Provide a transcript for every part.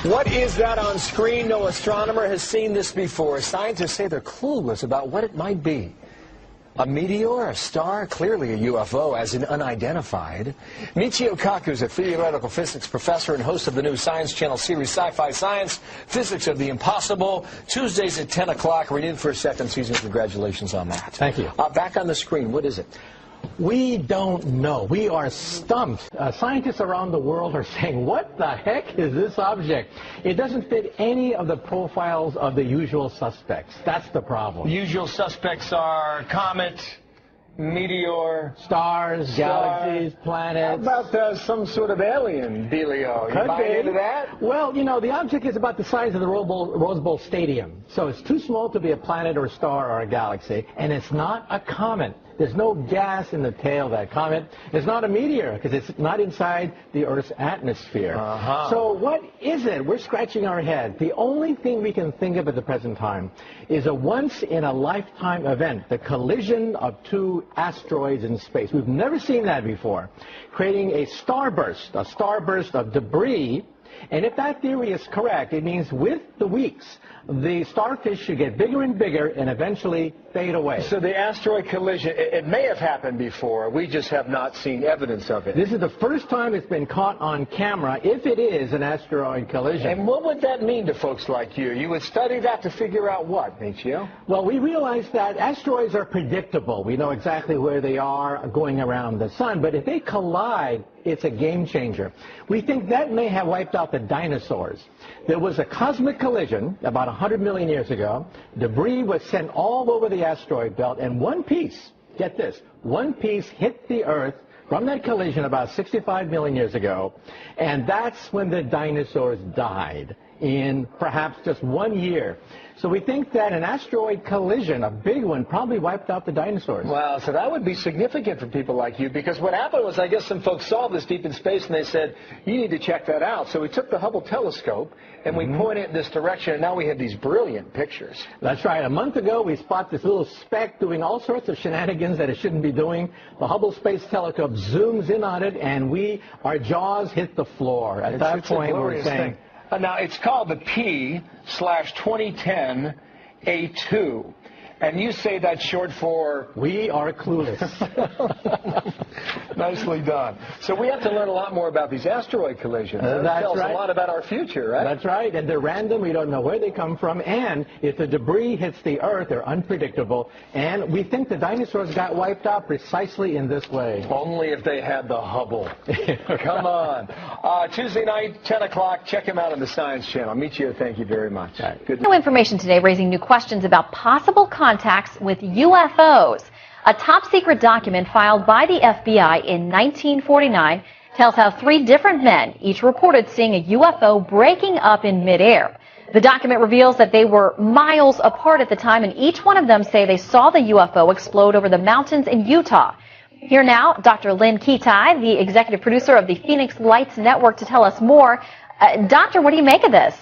What is that on screen? No astronomer has seen this before. Scientists say they're clueless about what it might be. A meteor, a star, clearly a UFO, as in unidentified. Michio Kaku is a theoretical physics professor and host of the new Science Channel series Sci-Fi Science, Physics of the Impossible, Tuesdays at 10 o'clock, renewed for a second season. Congratulations on that. Thank you. Back on the screen, what is it? We don't know. We are stumped. Scientists around the world are saying, what the heck is this object? It doesn't fit any of the profiles of the usual suspects. That's the problem. Usual suspects are comet, meteor, stars, galaxies, planets. How about some sort of alien dealio? You buy into that? Well, you know, the object is about the size of the Rose Bowl Stadium. So it's too small to be a planet or a star or a galaxy. And it's not a comet. There's no gas in the tail of that comet. It's not a meteor because it's not inside the Earth's atmosphere. So what is it? We're scratching our head. The only thing we can think of at the present time is a once-in-a-lifetime event, the collision of two asteroids in space. We've never seen that before, creating a starburst of debris. And if that theory is correct, it means with the weeks, the starfish should get bigger and bigger and eventually fade away. So the asteroid collision, it may have happened before. We just have not seen evidence of it. This is the first time it's been caught on camera, if it is an asteroid collision. And what would that mean to folks like you? You would study that to figure out what, Michio? Well, we realize that asteroids are predictable. We know exactly where they are going around the sun. But if they collide, it's a game changer. We think that may have wiped out the dinosaurs. There was a cosmic collision about 100 million years ago. Debris was sent all over the asteroid belt, and one piece, get this, one piece hit the Earth from that collision about 65 million years ago, and that's when the dinosaurs died in perhaps just 1 year. So we think that an asteroid collision, a big one, probably wiped out the dinosaurs. Wow, so that would be significant for people like you, because what happened was, I guess some folks saw this deep in space and they said, you need to check that out. So we took the Hubble telescope and we pointed it in this direction, and now we have these brilliant pictures. That's right. A month ago, we spot this little speck doing all sorts of shenanigans that it shouldn't be doing. The Hubble Space Telescope zooms in on it, and our jaws hit the floor. At that point, we're saying... Now, it's called the P/2010 A2. And you say that's short for... We are clueless. Nicely done. So we have to learn a lot more about these asteroid collisions. That tells a lot about our future, right? That's right. And they're random. We don't know where they come from. And if the debris hits the Earth, they're unpredictable. And we think the dinosaurs got wiped out precisely in this way. Only if they had the Hubble. Come on. Tuesday night, 10 o'clock. Check him out on the Science Channel. Michio, thank you very much. Good. New information today raising new questions about possible contacts with UFOs. A top-secret document filed by the FBI in 1949 tells how 3 different men each reported seeing a UFO breaking up in midair. The document reveals that they were miles apart at the time, and each one of them say they saw the UFO explode over the mountains in Utah. Here now, Dr. Lynn Kitai, the executive producer of the Phoenix Lights Network, to tell us more. Doctor, what do you make of this?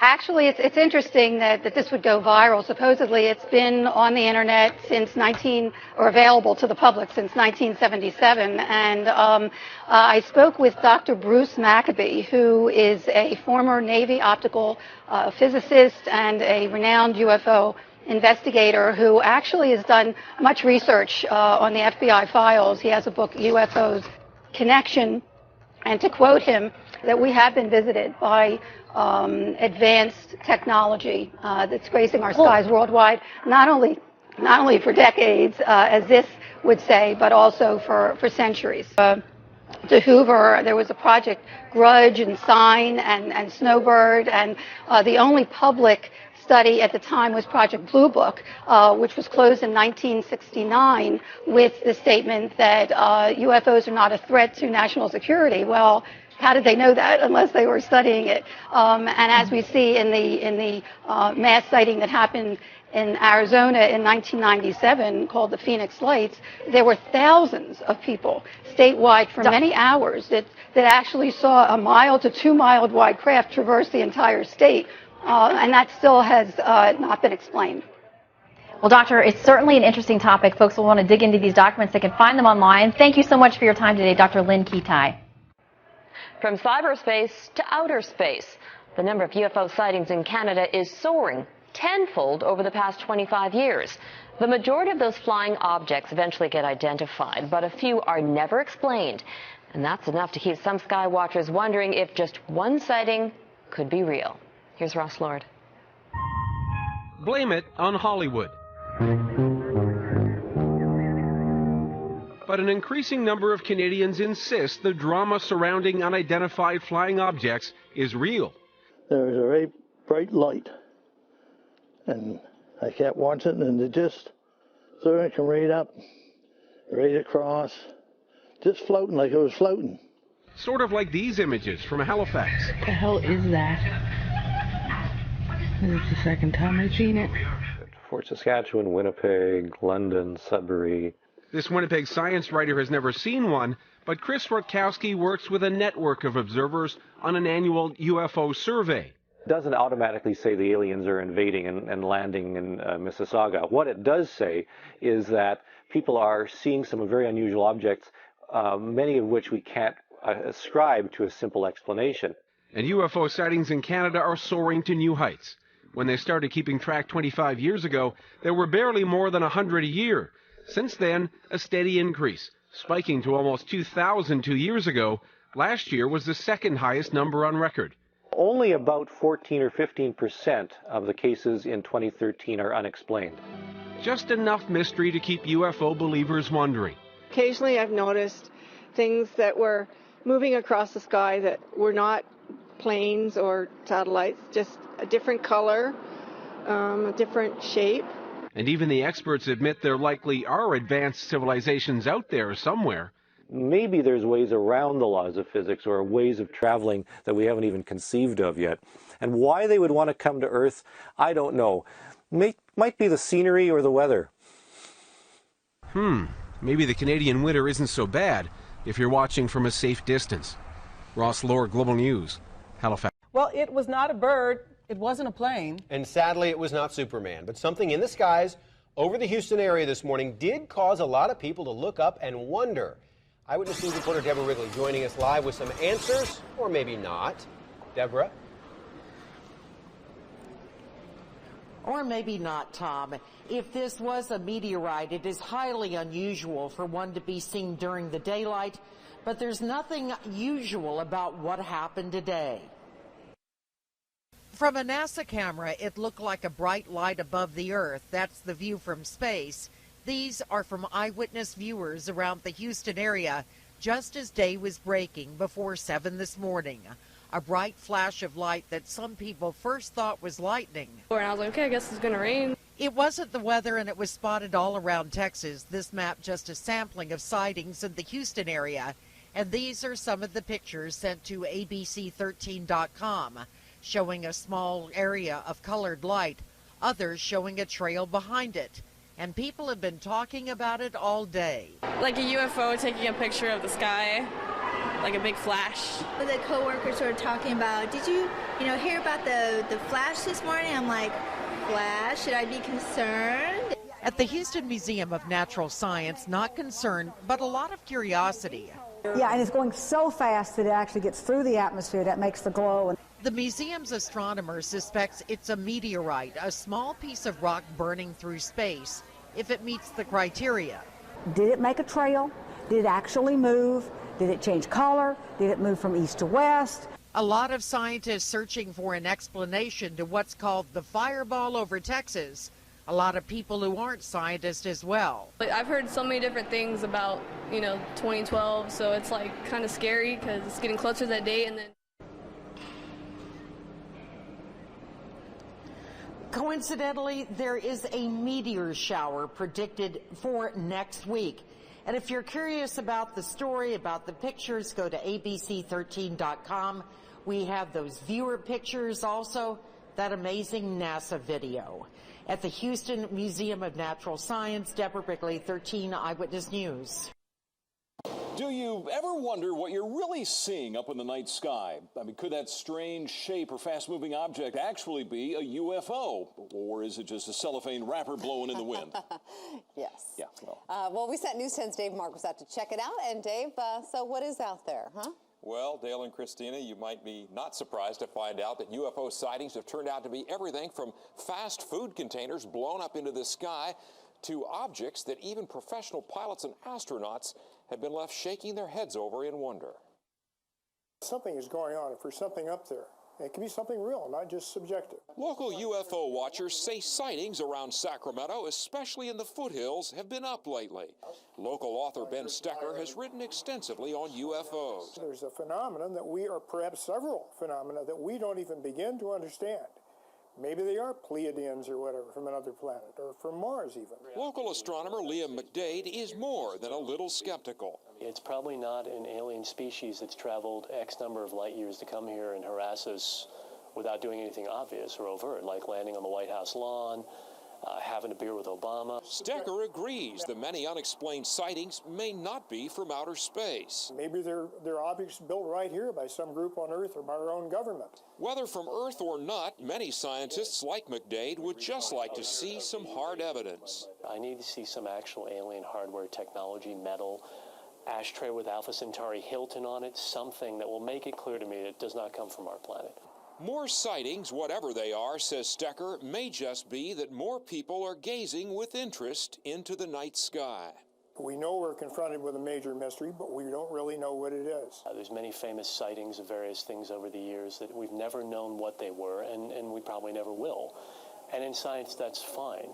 Actually, it's interesting that this would go viral. Supposedly, it's been on the internet since available to the public since 1977. And I spoke with Dr. Bruce Maccabee, who is a former Navy optical physicist and a renowned UFO investigator who actually has done much research on the FBI files. He has a book, UFOs Connection. And to quote him, that we have been visited by advanced technology that's gracing our skies worldwide, not only for decades, as this would say, but also for centuries. To Hoover, there was a Project Grudge and Sign and Snowbird, and the only public study at the time was Project Blue Book, which was closed in 1969 with the statement that UFOs are not a threat to national security. Well, how did they know that unless they were studying it? And as we see in the mass sighting that happened in Arizona in 1997 called the Phoenix Lights, there were thousands of people statewide for many hours that actually saw a mile to 2 mile wide craft traverse the entire state. And that still has not been explained. Well, Doctor, it's certainly an interesting topic. Folks will want to dig into these documents. They can find them online. Thank you so much for your time today, Dr. Lynn Kitai. From cyberspace to outer space, the number of UFO sightings in Canada is soaring tenfold over the past 25 years. The majority of those flying objects eventually get identified, but a few are never explained. And that's enough to keep some sky watchers wondering if just one sighting could be real. Here's Ross Lord. Blame it on Hollywood. But an increasing number of Canadians insist the drama surrounding unidentified flying objects is real. There was a very bright light, and I kept watching, and it just threw it right up, right across, just floating like it was floating. Sort of like these images from Halifax. What the hell is that? This is the second time I've seen it. Fort Saskatchewan, Winnipeg, London, Sudbury. This Winnipeg science writer has never seen one, but Chris Rutkowski works with a network of observers on an annual UFO survey. It doesn't automatically say the aliens are invading and landing in Mississauga. What it does say is that people are seeing some very unusual objects, many of which we can't ascribe to a simple explanation. And UFO sightings in Canada are soaring to new heights. When they started keeping track 25 years ago, there were barely more than 100 a year. Since then, a steady increase, spiking to almost 2,000 2 years ago. Last year was the second highest number on record. Only about 14 or 15% of the cases in 2013 are unexplained. Just enough mystery to keep UFO believers wondering. Occasionally I've noticed things that were moving across the sky that were not planes or satellites, just a different color, a different shape. And even the experts admit there likely are advanced civilizations out there somewhere. Maybe there's ways around the laws of physics or ways of traveling that we haven't even conceived of yet. And why they would want to come to Earth, I don't know. Might be the scenery or the weather. Maybe the Canadian winter isn't so bad if you're watching from a safe distance. Ross Lord, Global News, Halifax. Well, it was not a bird. It wasn't a plane. And sadly, it was not Superman. But something in the skies over the Houston area this morning did cause a lot of people to look up and wonder. Eyewitness News reporter Deborah Wrigley joining us live with some answers, or maybe not. Deborah? Or maybe not, Tom. If this was a meteorite, it is highly unusual for one to be seen during the daylight, but there's nothing usual about what happened today. From a NASA camera, it looked like a bright light above the Earth. That's the view from space. These are from eyewitness viewers around the Houston area just as day was breaking before 7 this morning. A bright flash of light that some people first thought was lightning. And I was like, okay, I guess it's going to rain. It wasn't the weather, and it was spotted all around Texas. This map just a sampling of sightings in the Houston area. And these are some of the pictures sent to ABC13.com. Showing a small area of colored light, others showing a trail behind it. And people have been talking about it all day. Like a UFO taking a picture of the sky, like a big flash. The coworkers were talking about, did you hear about the flash this morning? I'm like, flash? Should I be concerned? At the Houston Museum of Natural Science, not concerned, but a lot of curiosity. Yeah, and it's going so fast that it actually gets through the atmosphere. That makes the glow. The museum's astronomer suspects it's a meteorite, a small piece of rock burning through space, if it meets the criteria. Did it make a trail? Did it actually move? Did it change color? Did it move from east to west? A lot of scientists searching for an explanation to what's called the fireball over Texas. A lot of people who aren't scientists as well. I've heard so many different things about, 2012, so it's like kind of scary because it's getting closer to that date. And then coincidentally, there is a meteor shower predicted for next week. And if you're curious about the story, about the pictures, go to ABC13.com. We have those viewer pictures, also that amazing NASA video. At the Houston Museum of Natural Science, Deborah Wrigley, 13 Eyewitness News. Do you ever wonder what you're really seeing up in the night sky? I mean, could that strange shape or fast-moving object actually be a UFO? Or is it just a cellophane wrapper blowing in the wind? Yes. Yeah. Well, we sent News 10's Dave Marcus out to check it out. And Dave, so what is out there, huh? Well, Dale and Christina, you might be not surprised to find out that UFO sightings have turned out to be everything from fast food containers blown up into the sky to objects that even professional pilots and astronauts have been left shaking their heads over in wonder. Something is going on. If there's something up there, it can be something real, not just subjective. Local UFO watchers say sightings around Sacramento, especially in the foothills, have been up lately. Local author Ben Stecker has written extensively on UFOs. There's a phenomenon that we, or perhaps several phenomena that we don't even begin to understand. Maybe they are Pleiadians or whatever from another planet, or from Mars even. Local astronomer Liam McDade is more than a little skeptical. It's probably not an alien species that's traveled X number of light years to come here and harass us without doing anything obvious or overt, like landing on the White House lawn, having a beer with Obama. Stecker agrees the many unexplained sightings may not be from outer space. Maybe they're objects built right here by some group on Earth or by our own government. Whether from Earth or not, many scientists like McDade would just like to see some hard evidence. I need to see some actual alien hardware, technology, metal, ashtray with Alpha Centauri Hilton on it, something that will make it clear to me that it does not come from our planet. More sightings, whatever they are, says Stecker, may just be that more people are gazing with interest into the night sky. We know we're confronted with a major mystery, but we don't really know what it is. There's many famous sightings of various things over the years that we've never known what they were, and we probably never will. And in science, that's fine.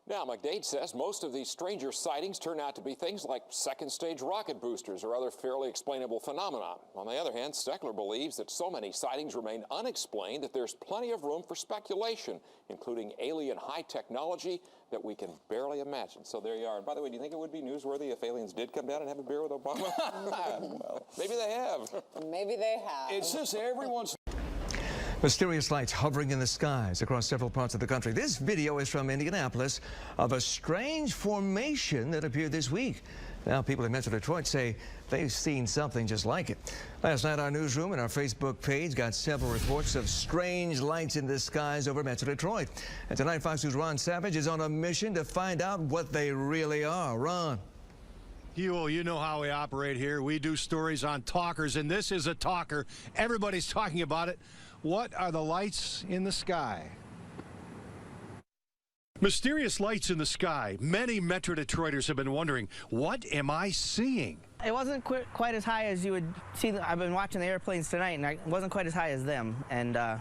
Now, McDade says most of these stranger sightings turn out to be things like second-stage rocket boosters or other fairly explainable phenomena. On the other hand, Stecker believes that so many sightings remain unexplained that there's plenty of room for speculation, including alien high technology that we can barely imagine. So there you are. And by the way, do you think it would be newsworthy if aliens did come down and have a beer with Obama? Well, maybe they have. Maybe they have. It's just everyone's... Mysterious lights hovering in the skies across several parts of the country. This video is from Indianapolis of a strange formation that appeared this week. Now, people in Metro Detroit say they've seen something just like it. Last night, our newsroom and our Facebook page got several reports of strange lights in the skies over Metro Detroit. And tonight, Fox News' Ron Savage is on a mission to find out what they really are. Ron. You know how we operate here. We do stories on talkers, and this is a talker. Everybody's talking about it. What are the lights in the sky? Mysterious lights in the sky. Many Metro Detroiters have been wondering, what am I seeing? It wasn't quite as high as you would see. I've been watching the airplanes tonight, and it wasn't quite as high as them. And I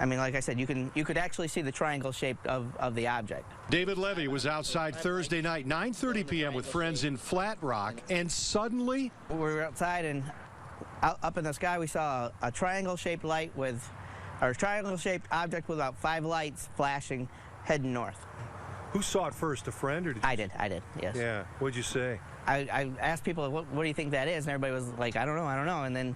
mean, like I said, you could actually see the triangle shape of the object. David Levy was outside Thursday night, 9:30 p.m. with friends in Flat Rock, and suddenly we were outside, and up in the sky we saw a triangle-shaped light with, or a triangle-shaped object with about 5 lights flashing heading north. Who saw it first, a friend, or did you? I did, yes. Yeah, what'd you say? I asked people, what do you think that is? And everybody was like, I don't know. And then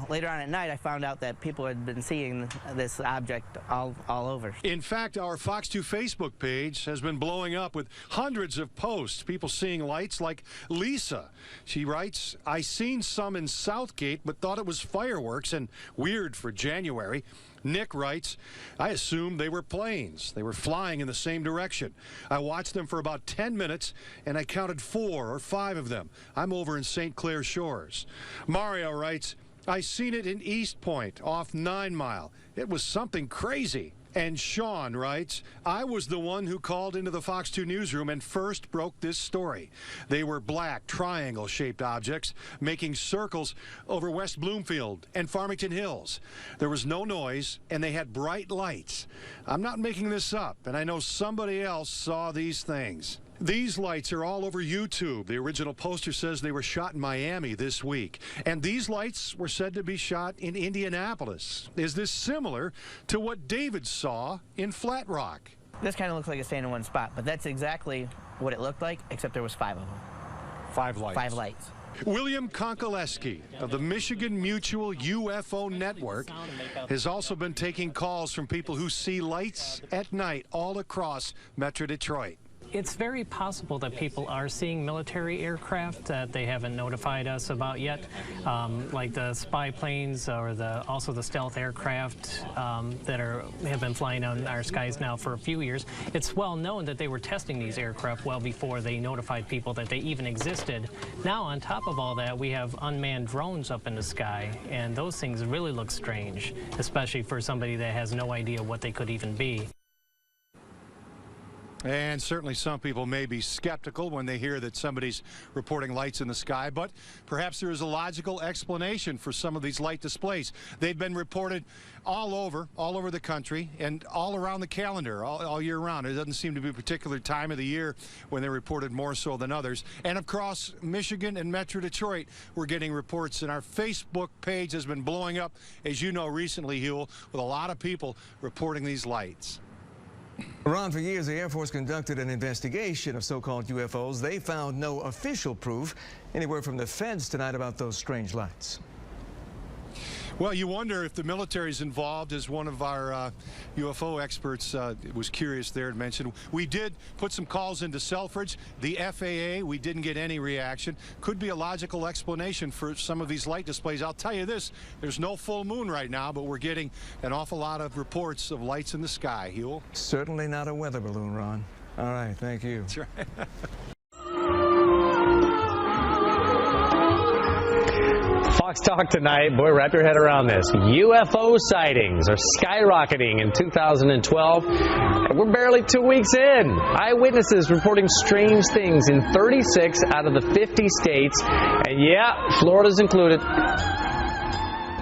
later on at night, I found out that people had been seeing this object all over. In fact, our Fox 2 Facebook page has been blowing up with hundreds of posts, people seeing lights like Lisa. She writes, I seen some in Southgate, but thought it was fireworks and weird for January. Nick writes, I assumed they were planes. They were flying in the same direction. I watched them for about 10 minutes, and I counted 4 or 5 of them. I'm over in St. Clair Shores. Mario writes, I seen it in East Point, off 9 Mile. It was something crazy. And Sean writes, I was the one who called into the Fox 2 newsroom and first broke this story. They were black, triangle-shaped objects making circles over West Bloomfield and Farmington Hills. There was no noise, and they had bright lights. I'm not making this up, and I know somebody else saw these things. These lights are all over YouTube. The original poster says they were shot in Miami this week. And these lights were said to be shot in Indianapolis. Is this similar to what David saw in Flat Rock? This kind of looks like it's staying in one spot, but that's exactly what it looked like, except there was 5 of them. 5 lights. 5 lights. William Konkoleski of the Michigan Mutual UFO Network has also been taking calls from people who see lights at night all across Metro Detroit. It's very possible that people are seeing military aircraft that they haven't notified us about yet, like the spy planes or also the stealth aircraft that have been flying on our skies now for a few years. It's well known that they were testing these aircraft well before they notified people that they even existed. Now, on top of all that, we have unmanned drones up in the sky, and those things really look strange, especially for somebody that has no idea what they could even be. And certainly some people may be skeptical when they hear that somebody's reporting lights in the sky, but perhaps there is a logical explanation for some of these light displays. They've been reported all over the country and all around the calendar, all year round. It doesn't seem to be a particular time of the year when they're reported more so than others. And across Michigan and Metro Detroit, we're getting reports, and our Facebook page has been blowing up, as you know, recently, Huel, with a lot of people reporting these lights. Ron, for years, the Air Force conducted an investigation of so-called UFOs. They found no official proof. Any word from the feds tonight about those strange lights? Well, you wonder if the military's involved, as one of our UFO experts was curious there to mention. We did put some calls into Selfridge. The FAA, we didn't get any reaction. Could be a logical explanation for some of these light displays. I'll tell you this, there's no full moon right now, but we're getting an awful lot of reports of lights in the sky. Huel? Certainly not a weather balloon, Ron. All right, thank you. That's right. Fox Talk tonight. Boy, wrap your head around this. UFO sightings are skyrocketing in 2012. And we're barely 2 weeks in. Eyewitnesses reporting strange things in 36 out of the 50 states. And yeah, Florida's included.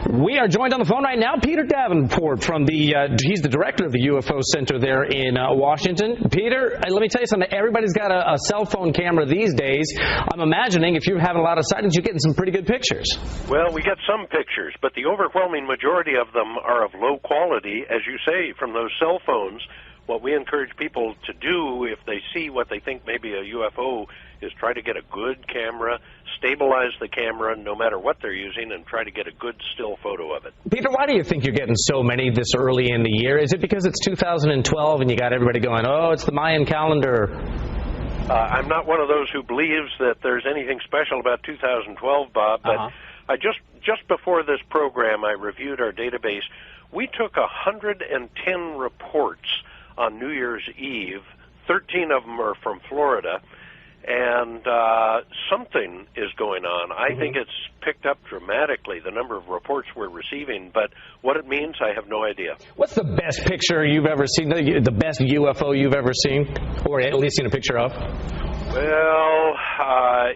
We are joined on the phone right now, Peter Davenport from he's the director of the UFO Center there in Washington. Peter, let me tell you something. Everybody's got a cell phone camera these days. I'm imagining if you're having a lot of sightings, you're getting some pretty good pictures. Well, we get some pictures, but the overwhelming majority of them are of low quality, as you say, from those cell phones. What we encourage people to do if they see what they think may be a UFO is try to get a good camera, stabilize the camera no matter what they're using, and try to get a good still photo of it. Peter, why do you think you're getting so many this early in the year? Is it because it's 2012 and you got everybody going, oh, it's the Mayan calendar? I'm not one of those who believes that there's anything special about 2012, Bob, but I just before this program, I reviewed our database. We took 110 reports on New Year's Eve. 13 of them are from Florida, and something is going on. I think it's picked up dramatically, the number of reports we're receiving, but what it means, I have no idea. What's the best picture you've ever seen, the best UFO you've ever seen, or at least seen a picture of? Well,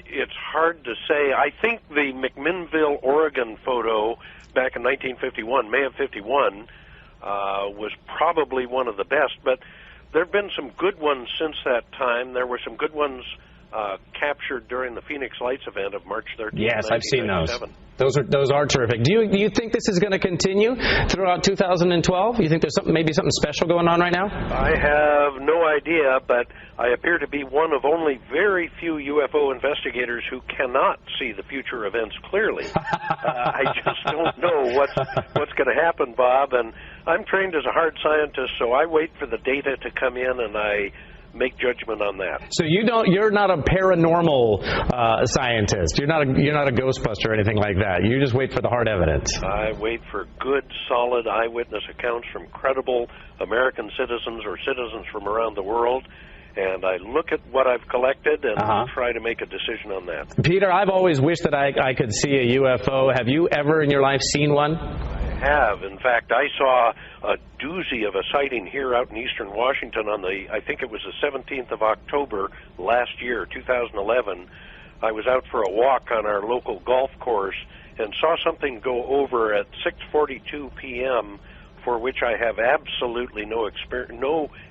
it's hard to say. I think the McMinnville, Oregon photo back in 1951, May of 51, was probably one of the best, but there have been some good ones since that time. There were some good ones captured during the Phoenix Lights event of March 13th. Yes, I've seen those. Those are terrific. Do you think this is going to continue throughout 2012? You think there's maybe something special going on right now? I have no idea, but I appear to be one of only very few UFO investigators who cannot see the future events clearly. I just don't know what's going to happen, Bob, and I'm trained as a hard scientist, so I wait for the data to come in and I make judgment on that. So you're not a paranormal scientist. You're not a ghostbuster or anything like that. You just wait for the hard evidence. I wait for good, solid eyewitness accounts from credible American citizens or citizens from around the world, and I look at what I've collected and try to make a decision on that. Peter, I've always wished that I could see a UFO. Have you ever in your life seen one? Have. In fact, I saw a doozy of a sighting here out in eastern Washington on I think it was the 17th of October last year, 2011. I was out for a walk on our local golf course and saw something go over at 6:42 p.m. for which I have absolutely no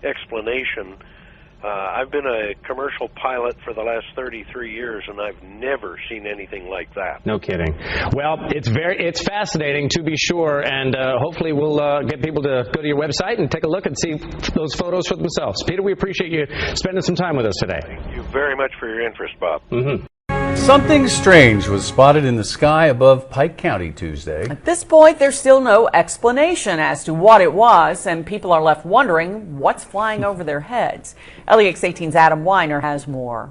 explanation. I've been a commercial pilot for the last 33 years, and I've never seen anything like that. No kidding. Well, it's fascinating to be sure, and hopefully we'll get people to go to your website and take a look and see those photos for themselves. Peter, we appreciate you spending some time with us today. Thank you very much for your interest, Bob. Something strange was spotted in the sky above Pike County Tuesday. At this point, there's still no explanation as to what it was, and people are left wondering what's flying over their heads. LEX 18's Adam Weiner has more.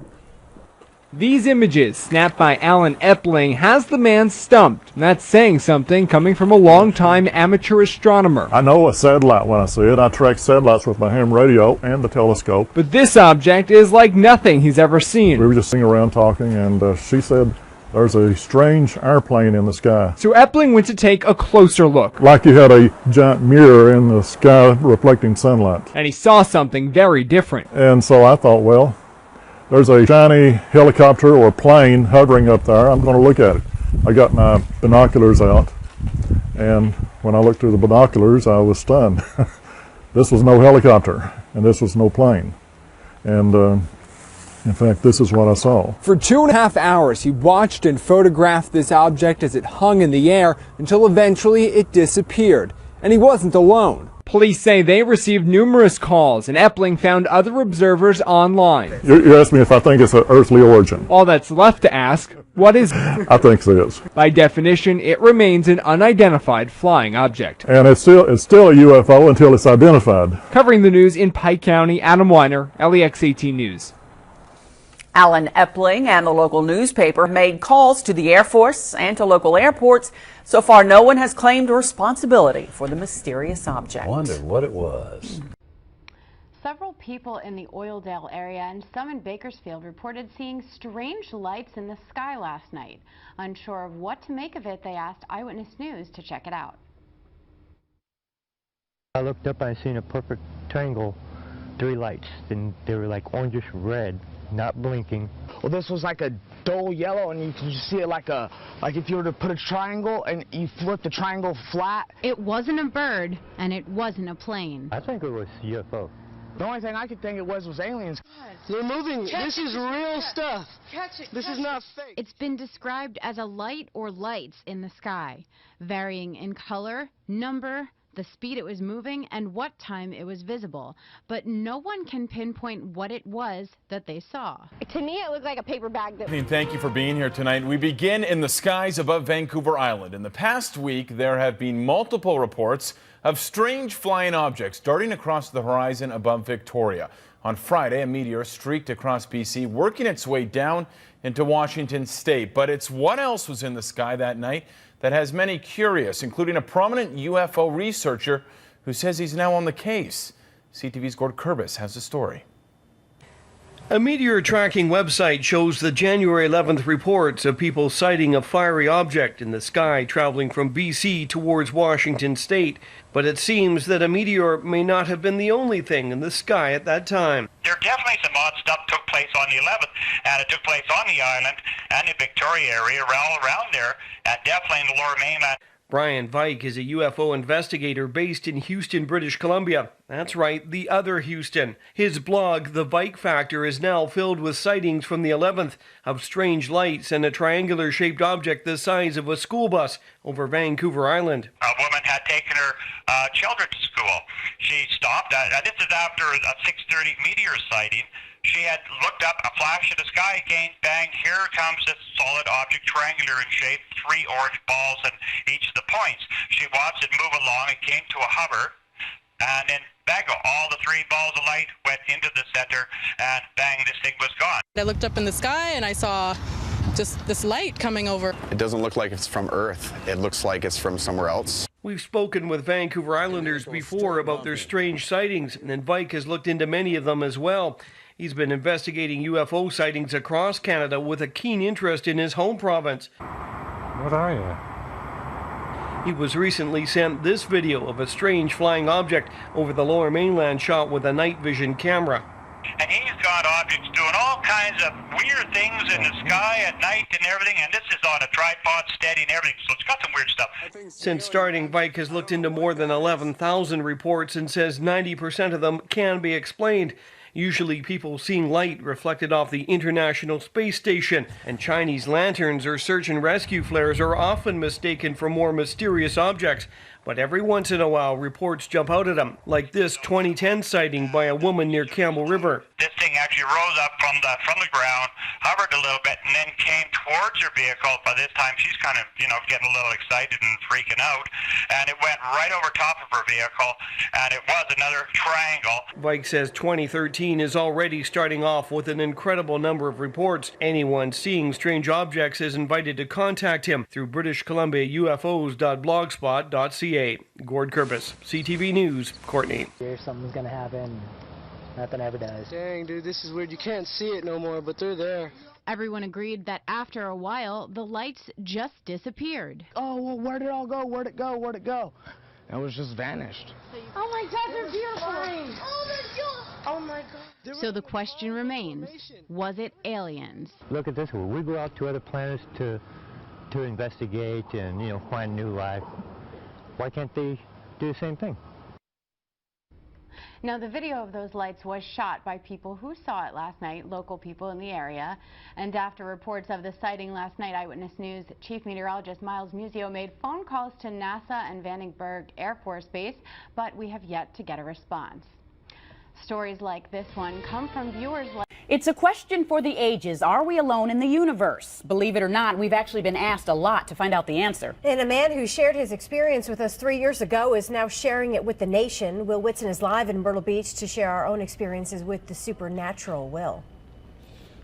These images, snapped by Alan Epling, has the man stumped. That's saying something coming from a long-time amateur astronomer. I know a satellite when I see it. I track satellites with my ham radio and the telescope. But this object is like nothing he's ever seen. We were just sitting around talking, and she said there's a strange airplane in the sky. So Epling went to take a closer look. Like you had a giant mirror in the sky reflecting sunlight. And he saw something very different. And so I thought, well, there's a shiny helicopter or plane hovering up there. I'm going to look at it. I got my binoculars out, and when I looked through the binoculars, I was stunned. This was no helicopter, and this was no plane. And in fact, this is what I saw. For 2.5 hours, he watched and photographed this object as it hung in the air until eventually it disappeared. And he wasn't alone. Police say they received numerous calls, and Epling found other observers online. You asked me if I think it's an earthly origin. All that's left to ask, what is it? I think it is. By definition, it remains an unidentified flying object. And it's still a UFO until it's identified. Covering the news in Pike County, Adam Weiner, LEX 18 News. Alan Epling and the local newspaper made calls to the Air Force and to local airports. So far, no one has claimed responsibility for the mysterious object. I wondered what it was. Several people in the Oildale area and some in Bakersfield reported seeing strange lights in the sky last night. Unsure of what to make of it, they asked Eyewitness News to check it out. I looked up and I seen a perfect triangle, 3 lights, and they were like orangish red, not blinking. Well, this was like a dull yellow, and you can just see it like if you were to put a triangle and you flip the triangle flat. It wasn't a bird, and it wasn't a plane. I think it was UFO. The only thing I could think it was aliens. They're moving. This is real stuff. This is not fake. It's been described as a light or lights in the sky, varying in color, number, the speed it was moving, and what time it was visible. But no one can pinpoint what it was that they saw. To me, it looked like a paper bag. Thank you for being here tonight. We begin in the skies above Vancouver Island. In the past week, there have been multiple reports of strange flying objects darting across the horizon above Victoria. On Friday, a meteor streaked across BC, working its way down into Washington state. But it's what else was in the sky that night that has many curious, including a prominent UFO researcher who says he's now on the case. CTV's Gord Kurbis has the story. A meteor tracking website shows the January 11th reports of people sighting a fiery object in the sky traveling from BC towards Washington state. But it seems that a meteor may not have been the only thing in the sky at that time. There definitely some odd stuff took place on the 11th, and it took place on the island and the Victoria area, all around there, and definitely in the Lower Mainland. Brian Vike is a UFO investigator based in Houston, British Columbia. That's right, the other Houston. His blog, The Vike Factor, is now filled with sightings from the 11th of strange lights and a triangular-shaped object the size of a school bus over Vancouver Island. A woman had taken her children to school. She stopped. This is after a 6:30 meteor sighting. She had looked up, a flash of the sky again, bang, here comes this solid object, triangular in shape, 3 orange balls in each of the points. She watched it move along, it came to a hover, and then bang, all the 3 balls of light went into the center, and bang, this thing was gone. I looked up in the sky and I saw just this light coming over. It doesn't look like it's from Earth. It looks like it's from somewhere else. We've spoken with Vancouver Islanders before about their strange sightings, and Vike has looked into many of them as well. He's been investigating UFO sightings across Canada with a keen interest in his home province. What are you? He was recently sent this video of a strange flying object over the Lower Mainland shot with a night vision camera. And he's got objects doing all kinds of weird things in the sky at night and everything, and this is on a tripod steady and everything, so it's got some weird stuff. Since starting, Vike has looked into more than 11,000 reports and says 90% of them can be explained. Usually people seeing light reflected off the International Space Station, and Chinese lanterns or search and rescue flares are often mistaken for more mysterious objects. But every once in a while, reports jump out at them, like this 2010 sighting by a woman near Campbell River. This thing actually rose up from the ground, hovered a little bit, and then came towards her vehicle. By this time, she's kind of, getting a little excited and freaking out, and it went right over top of her vehicle, and it was another triangle. Vike says 2013 is already starting off with an incredible number of reports. Anyone seeing strange objects is invited to contact him through British Columbia UFOs.blogspot.ca. Gord Kerpis, CTV News, Courtney. If something's gonna happen, nothing ever does. Dang, dude, this is weird. You can't see it no more, but they're there. Everyone agreed that after a while, the lights just disappeared. Oh, well, where'd it all go? Where'd it go? Where'd it go? It was just vanished. Oh my God, they're beautiful. Oh my God. Oh my God. So the question remains, was it aliens? Look at this one. We go out to other planets to investigate and, find new life. Why can't they do the same thing? Now, the video of those lights was shot by people who saw it last night, local people in the area. And after reports of the sighting last night, Eyewitness News Chief Meteorologist Miles Musio made phone calls to NASA and Vandenberg Air Force Base, but we have yet to get a response. Stories like this one come from viewers like... It's a question for the ages. Are we alone in the universe? Believe it or not, we've actually been asked a lot to find out the answer. And a man who shared his experience with us 3 years ago is now sharing it with the nation. Will Whitson is live in Myrtle Beach to share our own experiences with the supernatural. Will.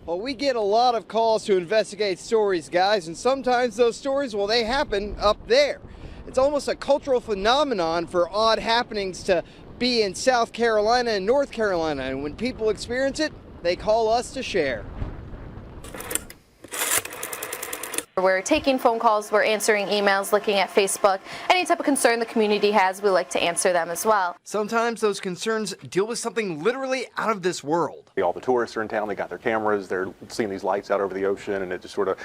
Well, we get a lot of calls to investigate stories, guys, and sometimes those stories, well, they happen up there. It's almost a cultural phenomenon for odd happenings to be in South Carolina and North Carolina, and when people experience it, they call us to share. We're taking phone calls, we're answering emails, looking at Facebook. Any type of concern the community has, we like to answer them as well. Sometimes those concerns deal with something literally out of this world. All the tourists are in town, they got their cameras, they're seeing these lights out over the ocean, and it just sort of,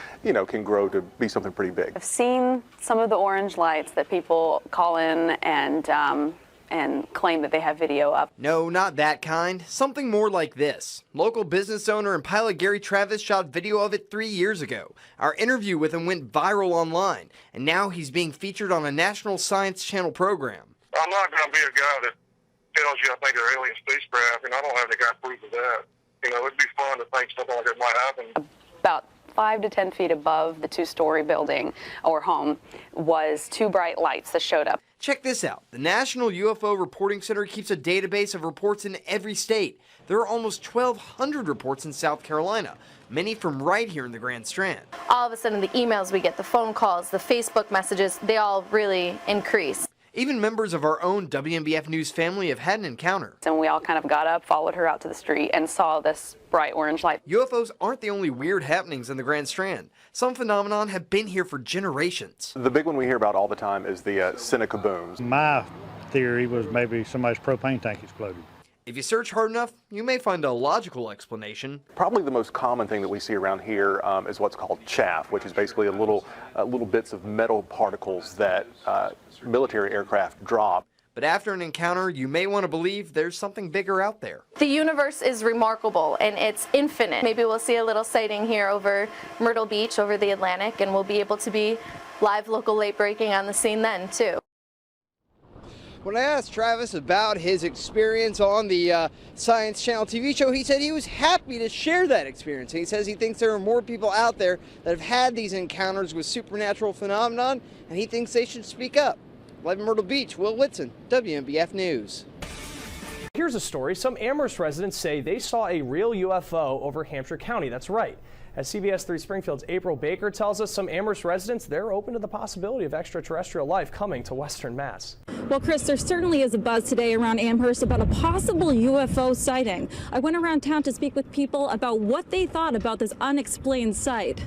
can grow to be something pretty big. I've seen some of the orange lights that people call in and claim that they have video up. No, not that kind. Something more like this. Local business owner and pilot Gary Travis shot video of it 3 years ago. Our interview with him went viral online, and now he's being featured on a National Science Channel program. I'm not going to be a guy that tells you I think they're alien spacecraft, and I don't have any kind of proof of that. It'd be fun to think something like that might happen. About 5 to 10 feet above the two-story building or home was two bright lights that showed up. Check this out. The National UFO Reporting Center keeps a database of reports in every state. There are almost 1,200 reports in South Carolina, many from right here in the Grand Strand. All of a sudden, the emails we get, the phone calls, the Facebook messages, they all really increase. Even members of our own WNBF News family have had an encounter. And we all kind of got up, followed her out to the street, and saw this bright orange light. UFOs aren't the only weird happenings in the Grand Strand. Some phenomenon have been here for generations. The big one we hear about all the time is the Seneca booms. My theory was maybe somebody's propane tank exploded. If you search hard enough, you may find a logical explanation. Probably the most common thing that we see around here is what's called chaff, which is basically little bits of metal particles that military aircraft drop. But after an encounter, you may want to believe there's something bigger out there. The universe is remarkable and it's infinite. Maybe we'll see a little sighting here over Myrtle Beach, over the Atlantic, and we'll be able to be live local late breaking on the scene then too. When I asked Travis about his experience on the Science Channel TV show, he said he was happy to share that experience. He says he thinks there are more people out there that have had these encounters with supernatural phenomenon, and he thinks they should speak up. Live in Myrtle Beach, Will Whitson, WNBF News. Here's a story. Some Amherst residents say they saw a real UFO over Hampshire County. That's right. As CBS 3 Springfield's April Baker tells us, some Amherst residents, they're open to the possibility of extraterrestrial life coming to Western Mass. Well, Chris, there certainly is a buzz today around Amherst about a possible UFO sighting. I went around town to speak with people about what they thought about this unexplained sight.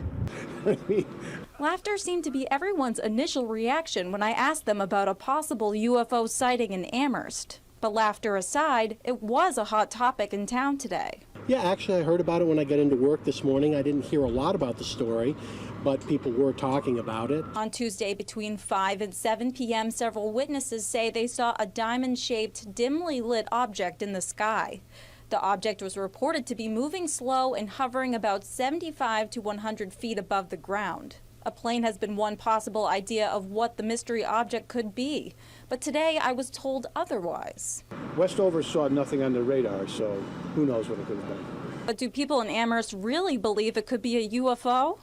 Laughter seemed to be everyone's initial reaction when I asked them about a possible UFO sighting in Amherst. But laughter aside, it was a hot topic in town today. Yeah, actually, I heard about it when I got into work this morning. I didn't hear a lot about the story, but people were talking about it. On Tuesday between 5 and 7 p.m., several witnesses say they saw a diamond-shaped, dimly lit object in the sky. The object was reported to be moving slow and hovering about 75 to 100 feet above the ground. A plane has been one possible idea of what the mystery object could be, but today I was told otherwise. Westover saw nothing on the radar, so who knows what it could have been. But do people in Amherst really believe it could be a UFO?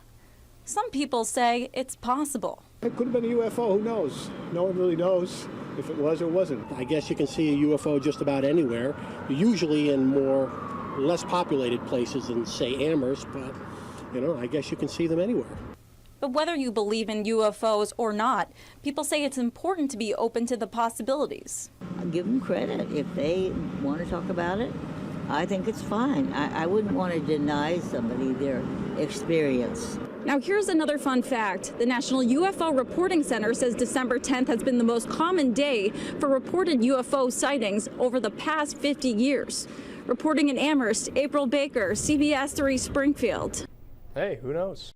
Some people say it's possible. It could have been a UFO, who knows? No one really knows if it was or wasn't. I guess you can see a UFO just about anywhere, usually in less populated places than, say, Amherst, but, I guess you can see them anywhere. But whether you believe in UFOs or not, people say it's important to be open to the possibilities. I give them credit. If they want to talk about it, I think it's fine. I wouldn't want to deny somebody their experience. Now here's another fun fact. The National UFO Reporting Center says December 10th has been the most common day for reported UFO sightings over the past 50 years. Reporting in Amherst, April Baker, CBS 3 Springfield. Hey, who knows?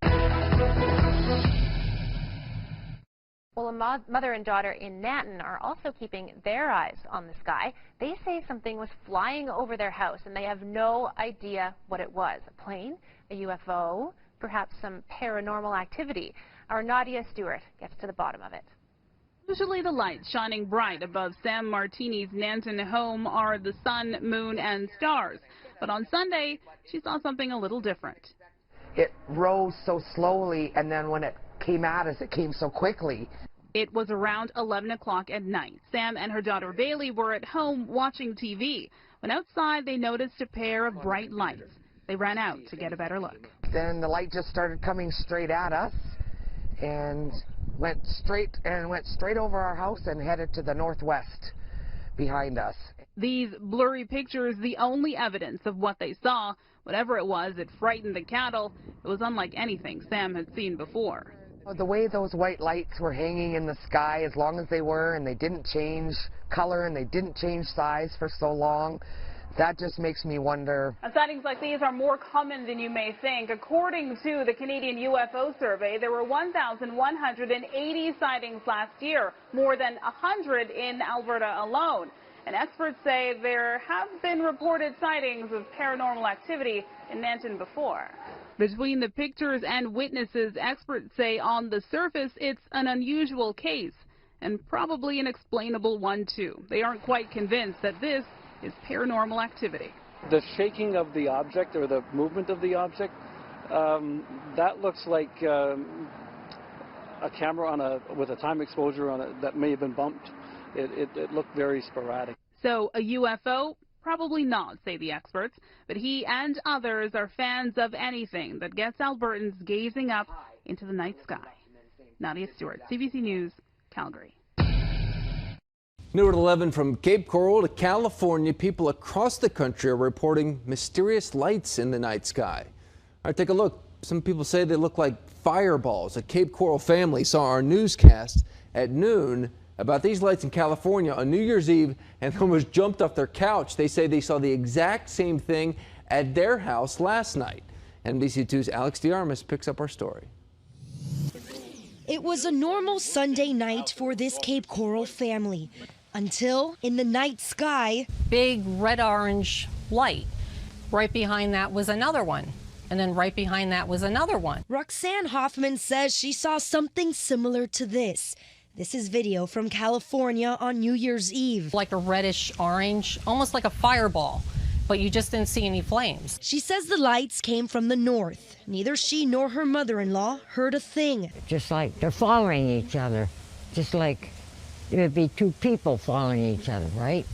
Well, a mother and daughter in Nanton are also keeping their eyes on the sky. They say something was flying over their house, and they have no idea what it was. A plane, a UFO, perhaps some paranormal activity. Our Nadia Stewart gets to the bottom of it. Usually the lights shining bright above Sam Martini's Nanton home are the sun, moon, and stars. But on Sunday, she saw something a little different. It rose so slowly, and then when it came at us, it came so quickly. It was around 11 o'clock at night. Sam and her daughter Bailey were at home watching TV. When outside, they noticed a pair of bright lights. They ran out to get a better look. Then the light just started coming straight at us and went straight over our house and headed to the northwest behind us. These blurry pictures, the only evidence of what they saw. Whatever it was, it frightened the cattle. It was unlike anything Sam had seen before. The way those white lights were hanging in the sky, as long as they were, and they didn't change color and they didn't change size for so long, that just makes me wonder. Sightings like these are more common than you may think. According to the Canadian UFO Survey, there were 1,180 sightings last year, more than 100 in Alberta alone. And experts say there have been reported sightings of paranormal activity in Nanton before. Between the pictures and witnesses, experts say on the surface it's an unusual case, and probably an explainable one too. They aren't quite convinced that this is paranormal activity. The shaking of the object or the movement of the object, that looks like a camera with a time exposure on it that may have been bumped. It looked very sporadic. So a UFO? Probably not, say the experts, but he and others are fans of anything that gets Albertans gazing up into the night sky. Nadia Stewart, CBC News, Calgary. New at 11, from Cape Coral to California, people across the country are reporting mysterious lights in the night sky. All right, take a look. Some people say they look like fireballs. A Cape Coral family saw our newscast at noon about these lights in California on New Year's Eve and almost jumped off their couch. They say they saw the exact same thing at their house last night. NBC2's Alex DeArmas picks up our story. It was a normal Sunday night for this Cape Coral family until in the night sky, big red-orange light. Right behind that was another one. And then right behind that was another one. Roxanne Hoffman says she saw something similar to this. This is video from California on New Year's Eve. Like a reddish orange, almost like a fireball, but you just didn't see any flames. She says the lights came from the north. Neither she nor her mother-in-law heard a thing. Just like they're following each other, just like it would be two people following each other, right?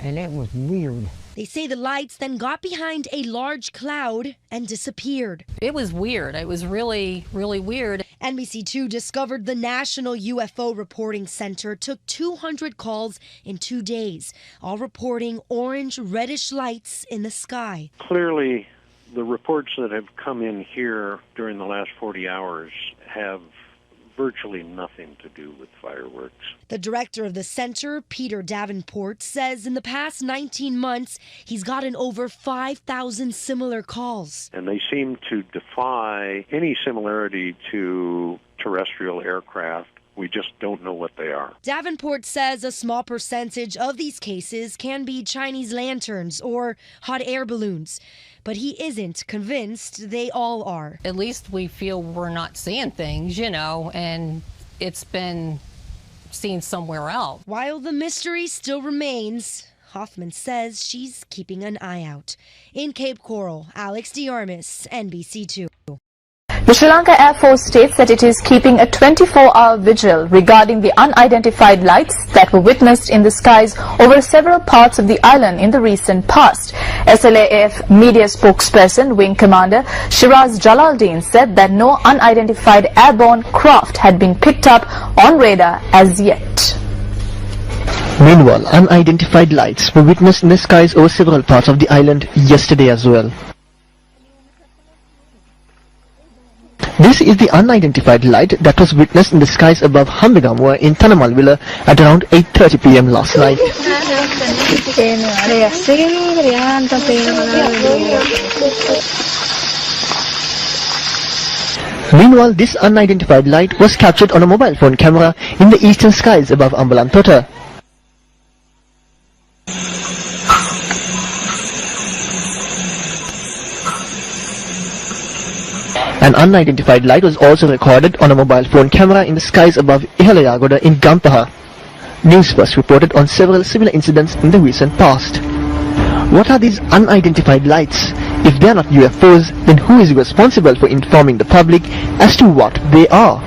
And it was weird. They say the lights then got behind a large cloud and disappeared. It was weird. It was really, really weird. NBC2 discovered the National UFO Reporting Center took 200 calls in 2 days, all reporting orange, reddish lights in the sky. Clearly, the reports that have come in here during the last 40 hours have virtually nothing to do with fireworks. The director of the center, Peter Davenport, says in the past 19 months, he's gotten over 5,000 similar calls. And they seem to defy any similarity to terrestrial aircraft. We just don't know what they are. Davenport says a small percentage of these cases can be Chinese lanterns or hot air balloons. But he isn't convinced they all are. At least we feel we're not seeing things, you know, and it's been seen somewhere else. While the mystery still remains, Hoffman says she's keeping an eye out. In Cape Coral, Alex DeArmas, NBC2. The Sri Lanka Air Force states that it is keeping a 24-hour vigil regarding the unidentified lights that were witnessed in the skies over several parts of the island in the recent past. SLAF media spokesperson, Wing Commander Shiraz Jalaluddin said that no unidentified airborne craft had been picked up on radar as yet. Meanwhile, unidentified lights were witnessed in the skies over several parts of the island yesterday as well. This is the unidentified light that was witnessed in the skies above Hambegamwa in Tanamalvilla at around 8:30 p.m. last night. Meanwhile, this unidentified light was captured on a mobile phone camera in the eastern skies above Ambalantota. An unidentified light was also recorded on a mobile phone camera in the skies above Ihalayagoda in Gampaha. News First reported on several similar incidents in the recent past. What are these unidentified lights? If they are not UFOs, then who is responsible for informing the public as to what they are?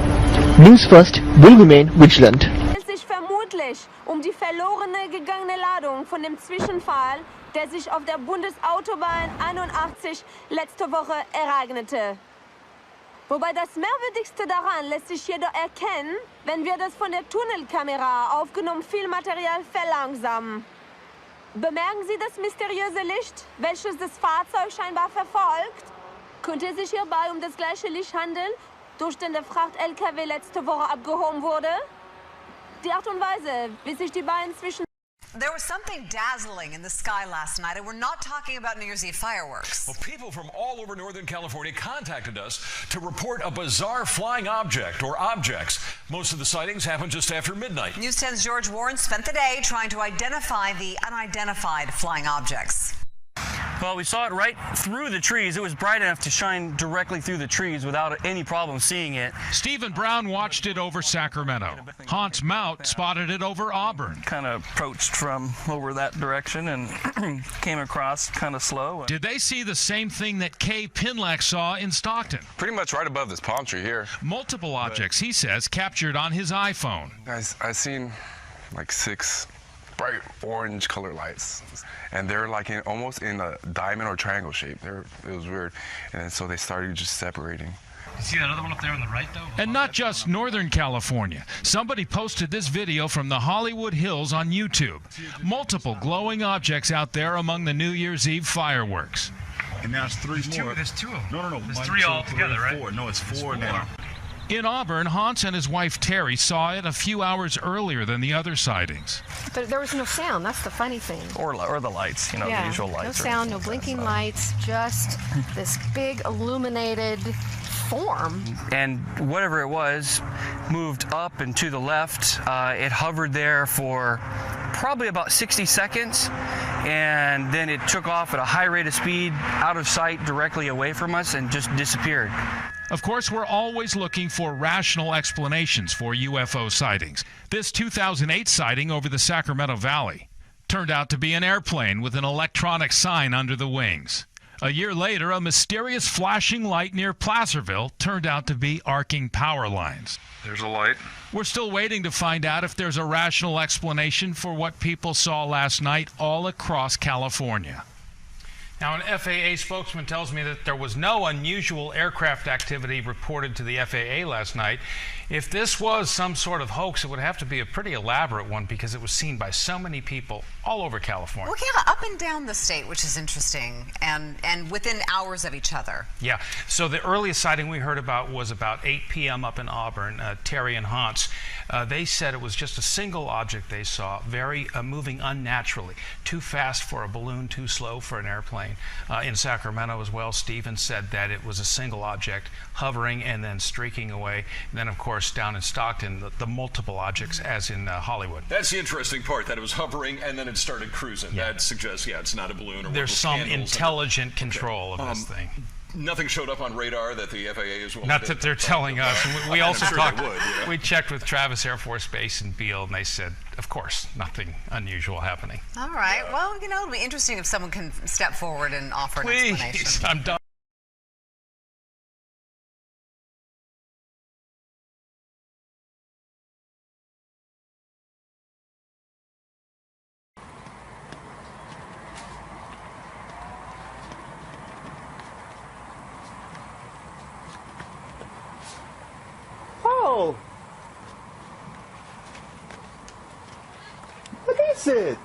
News First will remain vigilant. Es sich vermutlich die verlorene gegangene Ladung von dem Zwischenfall, der sich auf der Bundesautobahn 81 letzte Woche ereignete. Wobei das Merkwürdigste daran lässt sich jedoch erkennen, wenn wir das von der Tunnelkamera aufgenommene Filmmaterial verlangsamen. Bemerken Sie das mysteriöse Licht, welches das Fahrzeug scheinbar verfolgt? Könnte es sich hierbei das gleiche Licht handeln, durch den der Fracht-LKW letzte Woche abgehoben wurde? Die Art und Weise, wie sich die beiden zwischen... There was something dazzling in the sky last night, and we're not talking about New Year's Eve fireworks. Well, people from all over Northern California contacted us to report a bizarre flying object or objects. Most of the sightings happened just after midnight. News 10's George Warren spent the day trying to identify the unidentified flying objects. Well, we saw it right through the trees. It was bright enough to shine directly through the trees without any problem seeing it. Stephen Brown watched it over Sacramento. Hans Mount spotted it over Auburn. Kind of approached from over that direction and came across kind of slow. Did they see the same thing that Kay Pinlack saw in Stockton? Pretty much right above this palm tree here. Multiple objects, he says, captured on his iPhone. I seen like 6 bright orange color lights, and they're like almost in a diamond or triangle shape. It was weird, and so they started just separating. You see that other one up there on the right, though? And not just Northern California. Somebody posted this video from the Hollywood Hills on YouTube. Multiple glowing objects out there among the New Year's Eve fireworks. And now it's 3 more. There's 2 of them. No. There's 1, 3 2, all 3, together, right? 4. No, it's 4 now. In Auburn, Hans and his wife Terry saw it a few hours earlier than the other sightings. But there was no sound. That's the funny thing. Or the lights, the usual lights. No sound, no blinking lights, just this big illuminated form. And whatever it was moved up and to the left. It hovered there for probably about 60 seconds, and then it took off at a high rate of speed out of sight directly away from us and just disappeared. Of course, we're always looking for rational explanations for UFO sightings. This 2008 sighting over the Sacramento Valley turned out to be an airplane with an electronic sign under the wings. A year later, a mysterious flashing light near Placerville turned out to be arcing power lines. There's a light. We're still waiting to find out if there's a rational explanation for what people saw last night all across California. Now, an FAA spokesman tells me that there was no unusual aircraft activity reported to the FAA last night. If this was some sort of hoax, it would have to be a pretty elaborate one because it was seen by so many people all over California. Well, yeah, up and down the state, which is interesting, and within hours of each other. Yeah, so the earliest sighting we heard about was about 8 p.m. up in Auburn. Terry and Hans, they said it was just a single object they saw, very moving unnaturally, too fast for a balloon, too slow for an airplane. In Sacramento as well, Stephen said that it was a single object hovering and then streaking away. And then, of course, down in Stockton, the multiple objects, as in Hollywood. That's the interesting part, that it was hovering and then it started cruising. Yeah. That suggests, it's not a balloon or there's some intelligent control of this thing. Nothing showed up on radar that the FAA is willing Not to... that they're telling us. We also sure talked. they would, yeah. We checked with Travis Air Force Base in Beale, and they said, of course, nothing unusual happening. All right. Well, you know, it'll be interesting if someone can step forward and offer an Please, explanation. I'm done. Oh! What is it?